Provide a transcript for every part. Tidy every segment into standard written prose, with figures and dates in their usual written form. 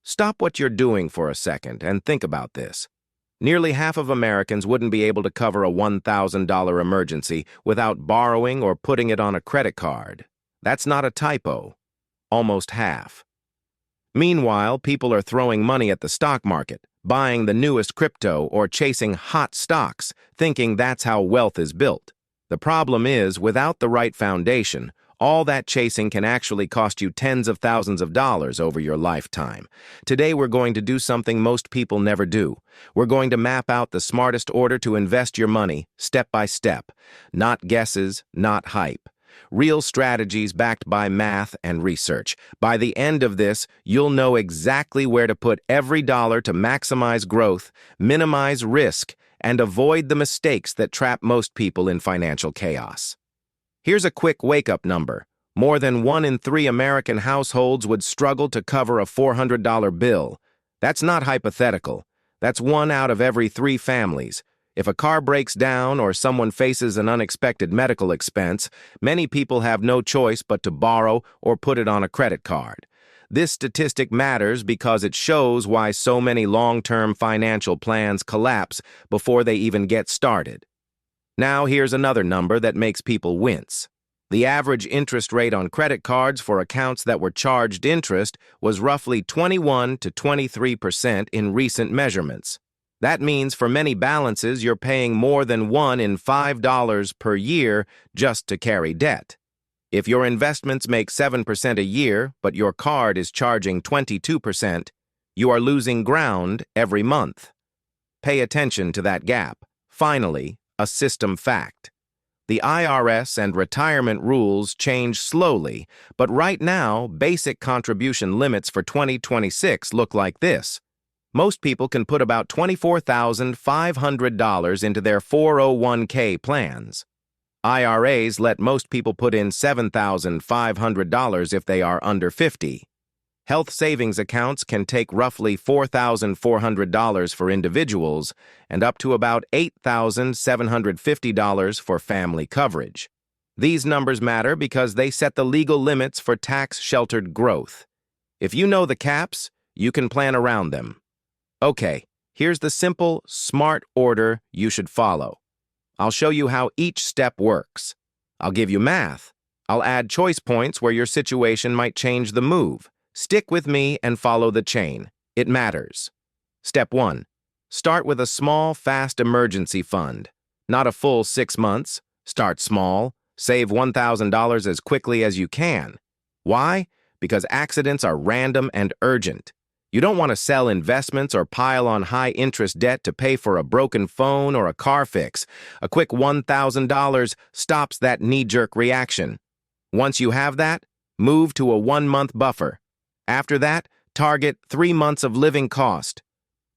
Stop what you're doing for a second and think about this. Nearly half of Americans wouldn't be able to cover a $1,000 emergency without borrowing or putting it on a credit card. That's not a typo. Almost half. Meanwhile, people are throwing money at the stock market, buying the newest crypto or chasing hot stocks, thinking that's how wealth is built. The problem is, without the right foundation, all that chasing can actually cost you tens of thousands of dollars over your lifetime. Today, we're going to do something most people never do. We're going to map out the smartest order to invest your money, step by step. Not guesses, not hype. Real strategies backed by math and research. By the end of this, you'll know exactly where to put every dollar to maximize growth, minimize risk, and avoid the mistakes that trap most people in financial chaos. Here's a quick wake-up number. More than 1 in 3 American households would struggle to cover a $400 bill. That's not hypothetical. That's 1 out of every 3 families. If a car breaks down or someone faces an unexpected medical expense, many people have no choice but to borrow or put it on a credit card. This statistic matters because it shows why so many long-term financial plans collapse before they even get started. Now here's another number that makes people wince. The average interest rate on credit cards for accounts that were charged interest was roughly 21 to 23% in recent measurements. That means for many balances, you're paying more than $1 in $5 per year just to carry debt. If your investments make 7% a year, but your card is charging 22%, you are losing ground every month. Pay attention to that gap. Finally, a system fact. The IRS and retirement rules change slowly, but right now, basic contribution limits for 2026 look like this. Most people can put about $24,500 into their 401k plans. IRAs let most people put in $7,500 if they are under 50. Health savings accounts can take roughly $4,400 for individuals and up to about $8,750 for family coverage. These numbers matter because they set the legal limits for tax-sheltered growth. If you know the caps, you can plan around them. Okay, here's the simple, smart order you should follow. I'll show you how each step works. I'll give you math. I'll add choice points where your situation might change the move. Stick with me and follow the chain. It matters. Step 1. Start with a small, fast emergency fund. Not a full 6 months. Start small. Save $1,000 as quickly as you can. Why? Because accidents are random and urgent. You don't want to sell investments or pile on high-interest debt to pay for a broken phone or a car fix. A quick $1,000 stops that knee-jerk reaction. Once you have that, move to a 1-month buffer. After that, target 3 months of living cost.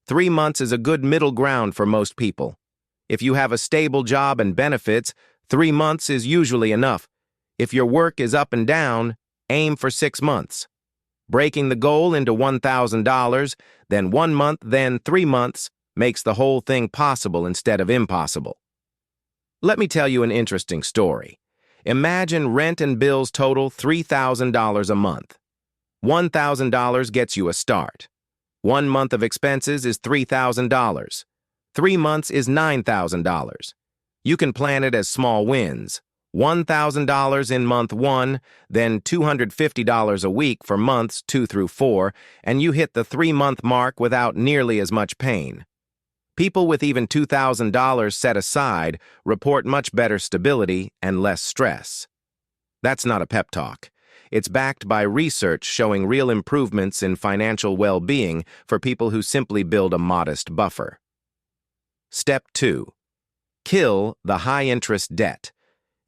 3 months is a good middle ground for most people. If you have a stable job and benefits, 3 months is usually enough. If your work is up and down, aim for 6 months. Breaking the goal into $1,000, then 1 month, then 3 months, makes the whole thing possible instead of impossible. Let me tell you an interesting story. Imagine rent and bills total $3,000 a month. $1,000 gets you a start. 1 month of expenses is $3,000. 3 months is $9,000. You can plan it as small wins. $1,000 in month 1, then $250 a week for months 2 through 4, and you hit the 3-month mark without nearly as much pain. People with even $2,000 set aside report much better stability and less stress. That's not a pep talk. It's backed by research showing real improvements in financial well-being for people who simply build a modest buffer. Step 2. Kill the high-interest debt.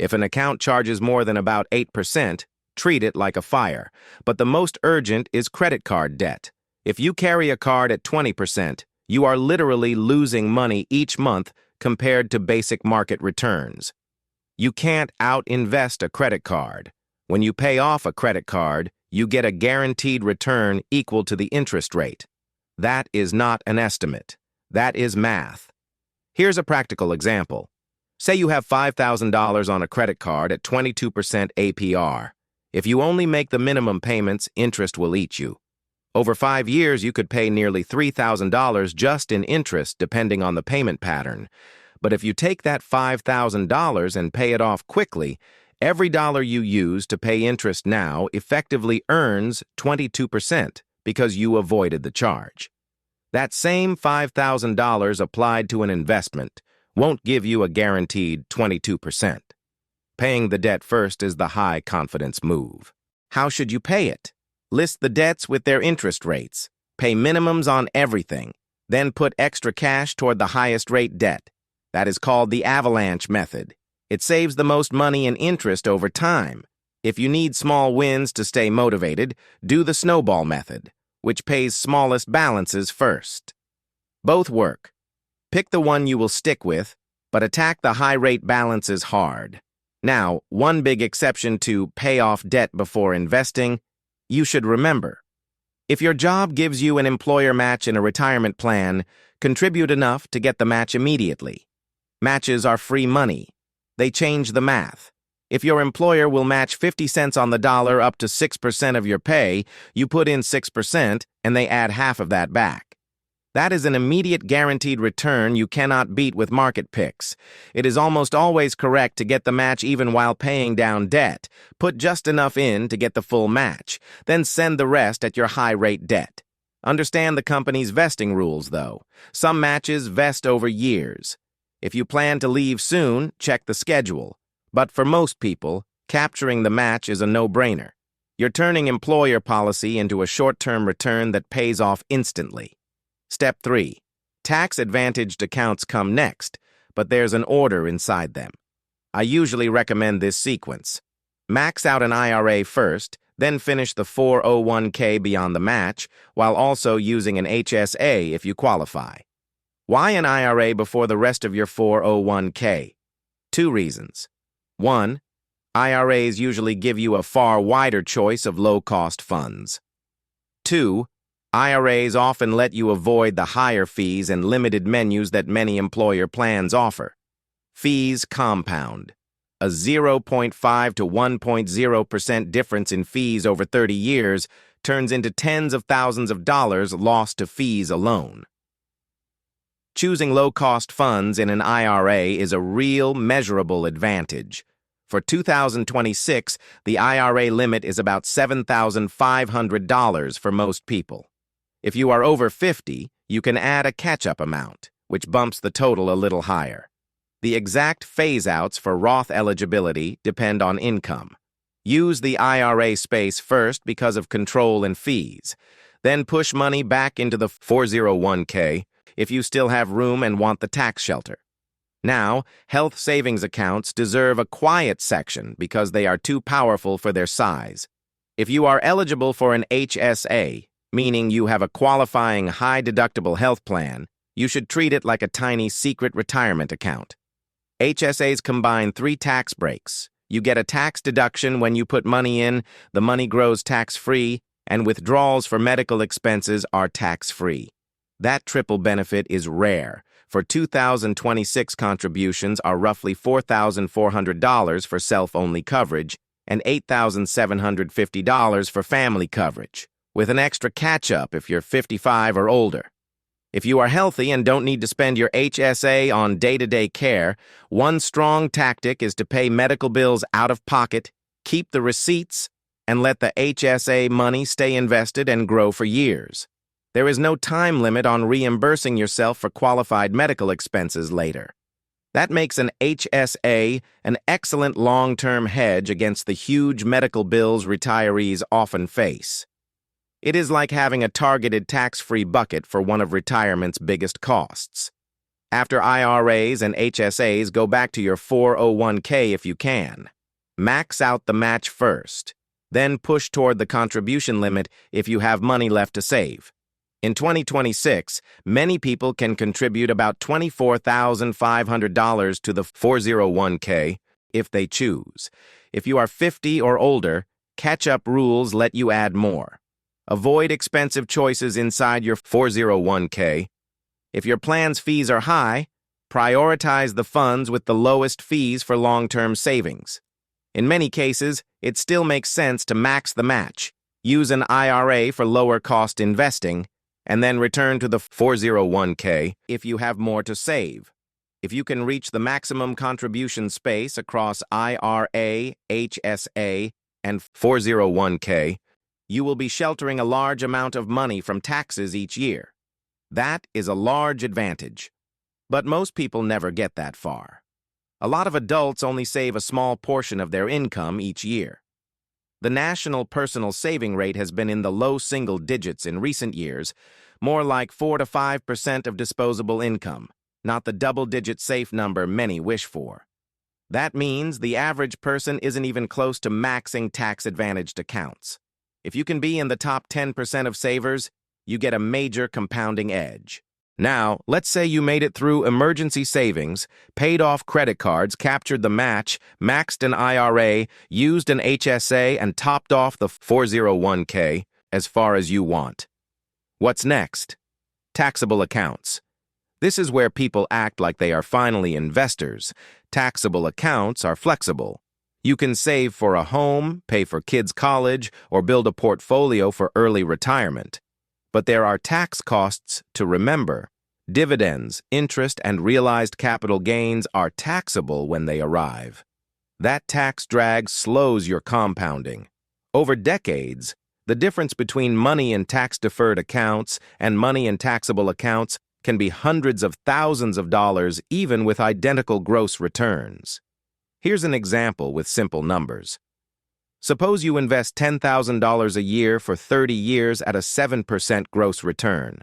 If an account charges more than about 8%, treat it like a fire. But the most urgent is credit card debt. If you carry a card at 20%, you are literally losing money each month compared to basic market returns. You can't out-invest a credit card. When you pay off a credit card, you get a guaranteed return equal to the interest rate. That is not an estimate. That is math. Here's a practical example. Say you have $5,000 on a credit card at 22% APR. If you only make the minimum payments, interest will eat you. Over 5 years, you could pay nearly $3,000 just in interest, depending on the payment pattern. But if you take that $5,000 and pay it off quickly, every dollar you use to pay interest now effectively earns 22% because you avoided the charge. That same $5,000 applied to an investment won't give you a guaranteed 22%. Paying the debt first is the high-confidence move. How should you pay it? List the debts with their interest rates. Pay minimums on everything. Then put extra cash toward the highest rate debt. That is called the avalanche method. It saves the most money in interest over time. If you need small wins to stay motivated, do the snowball method, which pays smallest balances first. Both work. Pick the one you will stick with, but attack the high-rate balances hard. Now, one big exception to pay off debt before investing, you should remember. If your job gives you an employer match in a retirement plan, contribute enough to get the match immediately. Matches are free money. They change the math. If your employer will match 50 cents on the dollar up to 6% of your pay, you put in 6% and they add half of that back. That is an immediate guaranteed return you cannot beat with market picks. It is almost always correct to get the match even while paying down debt. Put just enough in to get the full match, then send the rest at your high-rate debt. Understand the company's vesting rules, though. Some matches vest over years. If you plan to leave soon, check the schedule. But for most people, capturing the match is a no-brainer. You're turning employer policy into a short-term return that pays off instantly. Step 3. Tax-advantaged accounts come next, but there's an order inside them. I usually recommend this sequence. Max out an IRA first, then finish the 401k beyond the match, while also using an HSA if you qualify. Why an IRA before the rest of your 401k? 2 reasons. 1. IRAs usually give you a far wider choice of low-cost funds. 2. IRAs often let you avoid the higher fees and limited menus that many employer plans offer. Fees compound. A 0.5 to 1.0% difference in fees over 30 years turns into tens of thousands of dollars lost to fees alone. Choosing low-cost funds in an IRA is a real, measurable advantage. For 2026, the IRA limit is about $7,500 for most people. If you are over 50, you can add a catch-up amount, which bumps the total a little higher. The exact phase-outs for Roth eligibility depend on income. Use the IRA space first because of control and fees. Then push money back into the 401k if you still have room and want the tax shelter. Now, health savings accounts deserve a quiet section because they are too powerful for their size. If you are eligible for an HSA, meaning you have a qualifying high-deductible health plan, you should treat it like a tiny secret retirement account. HSAs combine 3 tax breaks. You get a tax deduction when you put money in, the money grows tax-free, and withdrawals for medical expenses are tax-free. That triple benefit is rare. For 2026 contributions are roughly $4,400 for self-only coverage and $8,750 for family coverage, with an extra catch-up if you're 55 or older. If you are healthy and don't need to spend your HSA on day-to-day care, one strong tactic is to pay medical bills out of pocket, keep the receipts, and let the HSA money stay invested and grow for years. There is no time limit on reimbursing yourself for qualified medical expenses later. That makes an HSA an excellent long-term hedge against the huge medical bills retirees often face. It is like having a targeted tax-free bucket for one of retirement's biggest costs. After IRAs and HSAs, go back to your 401k if you can. Max out the match first, then push toward the contribution limit if you have money left to save. In 2026, many people can contribute about $24,500 to the 401k if they choose. If you are 50 or older, catch-up rules let you add more. Avoid expensive choices inside your 401k. If your plan's fees are high, prioritize the funds with the lowest fees for long-term savings. In many cases, it still makes sense to max the match. use an IRA for lower-cost investing, and then return to the 401k if you have more to save. If you can reach the maximum contribution space across IRA, HSA, and 401k, you will be sheltering a large amount of money from taxes each year. That is a large advantage. But most people never get that far. A lot of adults only save a small portion of their income each year. The national personal saving rate has been in the low single digits in recent years, more like 4 to 5% of disposable income, not the double-digit safe number many wish for. That means the average person isn't even close to maxing tax-advantaged accounts. If you can be in the top 10% of savers, you get a major compounding edge. Now, let's say you made it through emergency savings, paid off credit cards, captured the match, maxed an IRA, used an HSA, and topped off the 401k as far as you want. What's next? Taxable accounts. This is where people act like they are finally investors. Taxable accounts are flexible. You can save for a home, pay for kids' college, or build a portfolio for early retirement. But there are tax costs to remember. Dividends, interest, and realized capital gains are taxable when they arrive. That tax drag slows your compounding. Over decades, the difference between money in tax-deferred accounts and money in taxable accounts can be hundreds of thousands of dollars even with identical gross returns. Here's an example with simple numbers. Suppose you invest $10,000 a year for 30 years at a 7% gross return.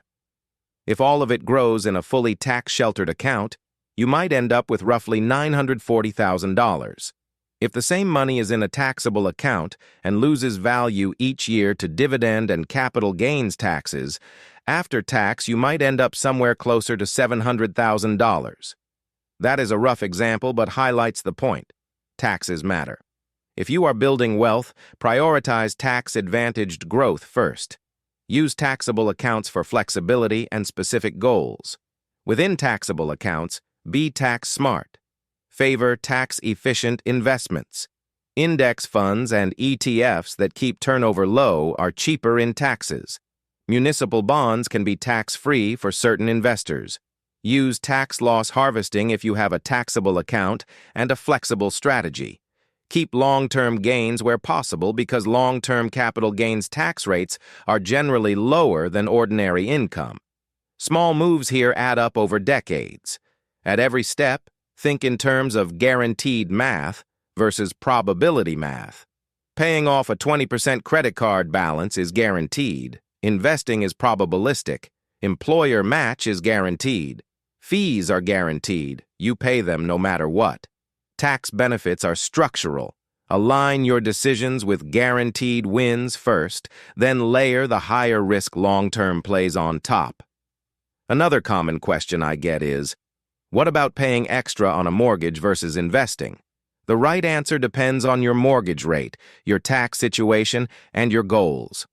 If all of it grows in a fully tax-sheltered account, you might end up with roughly $940,000. If the same money is in a taxable account and loses value each year to dividend and capital gains taxes, after tax you might end up somewhere closer to $700,000. That is a rough example but highlights the point. Taxes matter. If you are building wealth, prioritize tax-advantaged growth first. Use taxable accounts for flexibility and specific goals. Within taxable accounts, be tax smart. Favor tax-efficient investments. Index funds and ETFs that keep turnover low are cheaper in taxes. Municipal bonds can be tax-free for certain investors. Use tax loss harvesting if you have a taxable account and a flexible strategy. Keep long-term gains where possible because long-term capital gains tax rates are generally lower than ordinary income. Small moves here add up over decades. At every step, think in terms of guaranteed math versus probability math. Paying off a 20% credit card balance is guaranteed. Investing is probabilistic. Employer match is guaranteed. Fees are guaranteed. You pay them no matter what. Tax benefits are structural. Align your decisions with guaranteed wins first, then layer the higher-risk long-term plays on top. Another common question I get is, what about paying extra on a mortgage versus investing? The right answer depends on your mortgage rate, your tax situation, and your goals.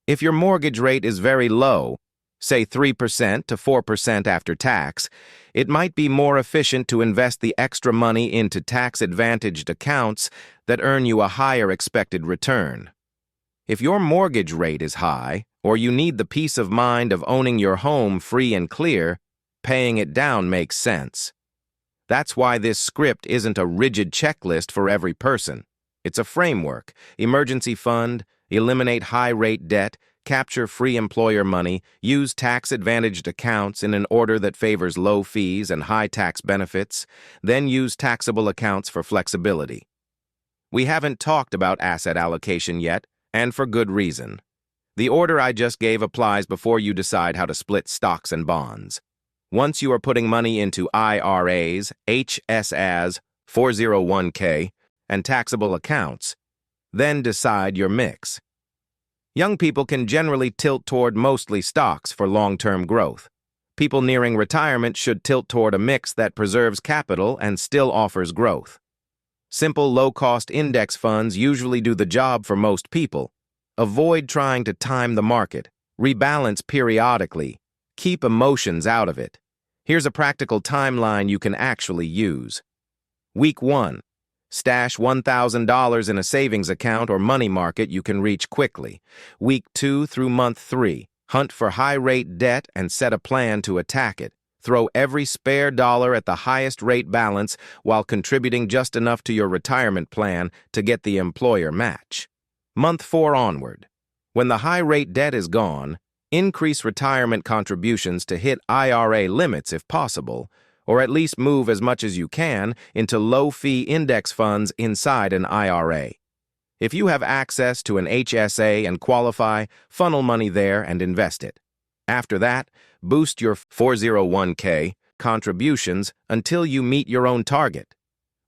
If your mortgage rate is very low, say 3% to 4% after tax, it might be more efficient to invest the extra money into tax-advantaged accounts that earn you a higher expected return. If your mortgage rate is high, or you need the peace of mind of owning your home free and clear, paying it down makes sense. That's why this script isn't a rigid checklist for every person. It's a framework. Emergency fund, eliminate high-rate debt, capture free employer money, use tax-advantaged accounts in an order that favors low fees and high tax benefits, then use taxable accounts for flexibility. We haven't talked about asset allocation yet, and for good reason. The order I just gave applies before you decide how to split stocks and bonds. Once you are putting money into IRAs, HSAs, 401k, and taxable accounts, then decide your mix. Young people can generally tilt toward mostly stocks for long-term growth. People nearing retirement should tilt toward a mix that preserves capital and still offers growth. Simple, low-cost index funds usually do the job for most people. Avoid trying to time the market. Rebalance periodically. Keep emotions out of it. Here's a practical timeline you can actually use. Week 1. Stash $1,000 in a savings account or money market you can reach quickly. Week 2 through month 3, hunt for high-rate debt and set a plan to attack it. Throw every spare dollar at the highest rate balance while contributing just enough to your retirement plan to get the employer match. Month 4 onward. When the high-rate debt is gone, increase retirement contributions to hit IRA limits if possible, or at least move as much as you can into low-fee index funds inside an IRA. If you have access to an HSA and qualify, funnel money there and invest it. After that, boost your 401k contributions until you meet your own target.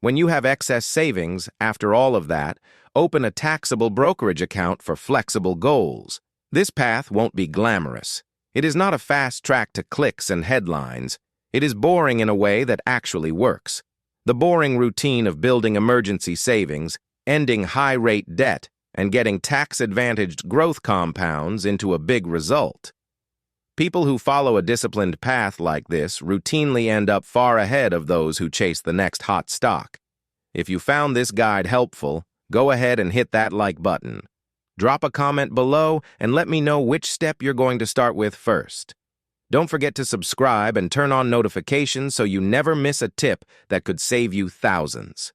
When you have excess savings, after all of that, open a taxable brokerage account for flexible goals. This path won't be glamorous. It is not a fast track to clicks and headlines. It is boring in a way that actually works. The boring routine of building emergency savings, ending high-rate debt, and getting tax-advantaged growth compounds into a big result. People who follow a disciplined path like this routinely end up far ahead of those who chase the next hot stock. If you found this guide helpful, go ahead and hit that like button. Drop a comment below and let me know which step you're going to start with first. Don't forget to subscribe and turn on notifications so you never miss a tip that could save you thousands.